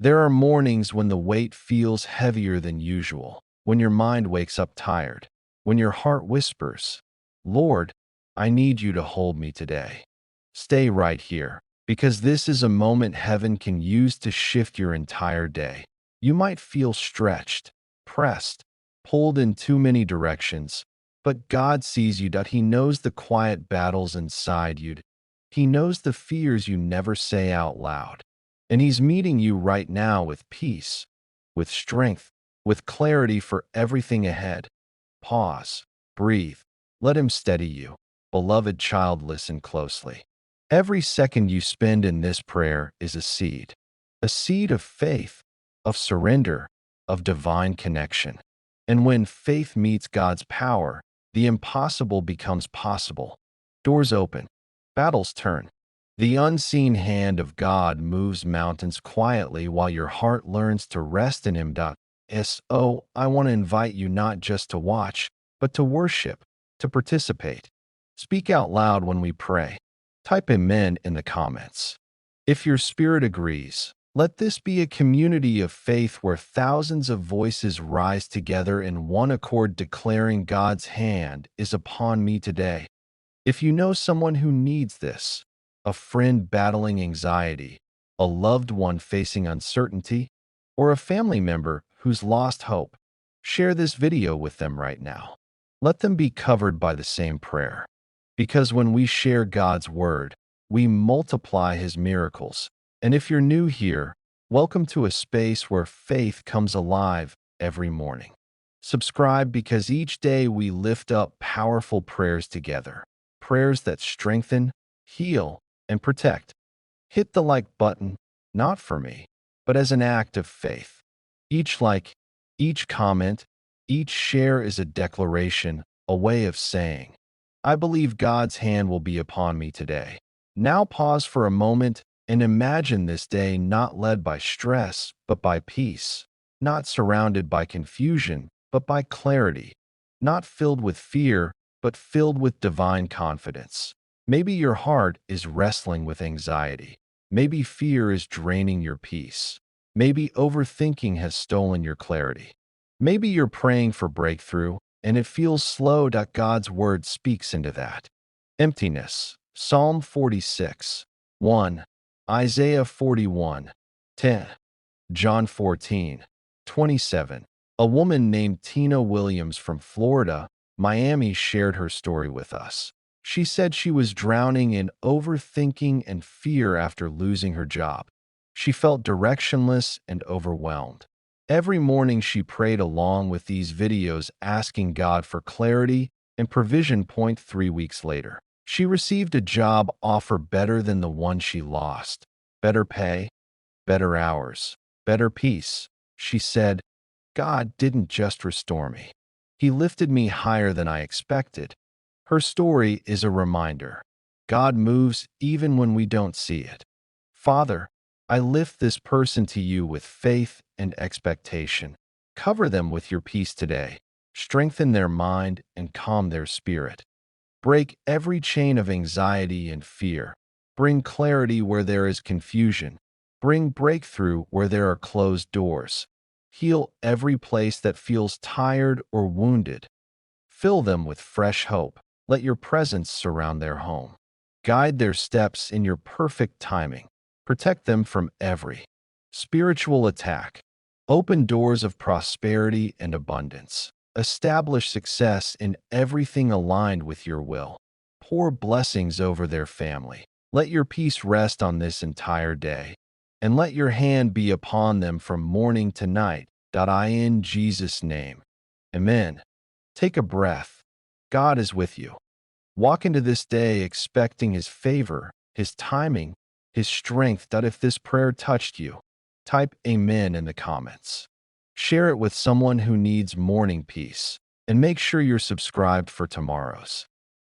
There are mornings when the weight feels heavier than usual, when your mind wakes up tired, when your heart whispers, Lord, I need you to hold me today. Stay right here, because this is a moment heaven can use to shift your entire day. You might feel stretched, pressed, pulled in too many directions, but God sees you. He knows the quiet battles inside you. He knows the fears you never say out loud. And He's meeting you right now with peace, with strength, with clarity for everything ahead. Pause, breathe, let Him steady you. Beloved child, listen closely. Every second you spend in this prayer is a seed of faith, of surrender, of divine connection. And when faith meets God's power, the impossible becomes possible. Doors open, battles turn. The unseen hand of God moves mountains quietly while your heart learns to rest in Him. So, I want to invite you not just to watch, but to worship, to participate. Speak out loud when we pray. Type Amen in the comments. If your spirit agrees, let this be a community of faith where thousands of voices rise together in one accord declaring God's hand is upon me today. If you know someone who needs this, a friend battling anxiety, a loved one facing uncertainty, or a family member who's lost hope, share this video with them right now. Let them be covered by the same prayer. Because when we share God's word, we multiply His miracles. And if you're new here, welcome to a space where faith comes alive every morning. Subscribe because each day we lift up powerful prayers together, prayers that strengthen, heal, and protect. Hit the like button, not for me, but as an act of faith. Each like, each comment, each share is a declaration, a way of saying, I believe God's hand will be upon me today. Now pause for a moment and imagine this day not led by stress, but by peace, not surrounded by confusion, but by clarity, not filled with fear, but filled with divine confidence. Maybe your heart is wrestling with anxiety. Maybe fear is draining your peace. Maybe overthinking has stolen your clarity. Maybe you're praying for breakthrough, and it feels slow. God's word speaks into that. Emptiness. Psalm 46, 1. Isaiah 41, 10. John 14, 27. A woman named Tina Williams from Florida, Miami shared her story with us. She said she was drowning in overthinking and fear after losing her job. She felt directionless and overwhelmed. Every morning she prayed along with these videos asking God for clarity and provision. 3 weeks later, she received a job offer better than the one she lost. Better pay, better hours, better peace. She said, God didn't just restore me. He lifted me higher than I expected. Her story is a reminder. God moves even when we don't see it. Father, I lift this person to you with faith and expectation. Cover them with your peace today. Strengthen their mind and calm their spirit. Break every chain of anxiety and fear. Bring clarity where there is confusion. Bring breakthrough where there are closed doors. Heal every place that feels tired or wounded. Fill them with fresh hope. Let your presence surround their home. Guide their steps in your perfect timing. Protect them from every spiritual attack. Open doors of prosperity and abundance. Establish success in everything aligned with your will. Pour blessings over their family. Let your peace rest on this entire day, and let your hand be upon them from morning to night. In Jesus' name, Amen. Take a breath. God is with you. Walk into this day expecting His favor, His timing, His strength. If this prayer touched you, type Amen in the comments. Share it with someone who needs morning peace, and make sure you're subscribed for tomorrow's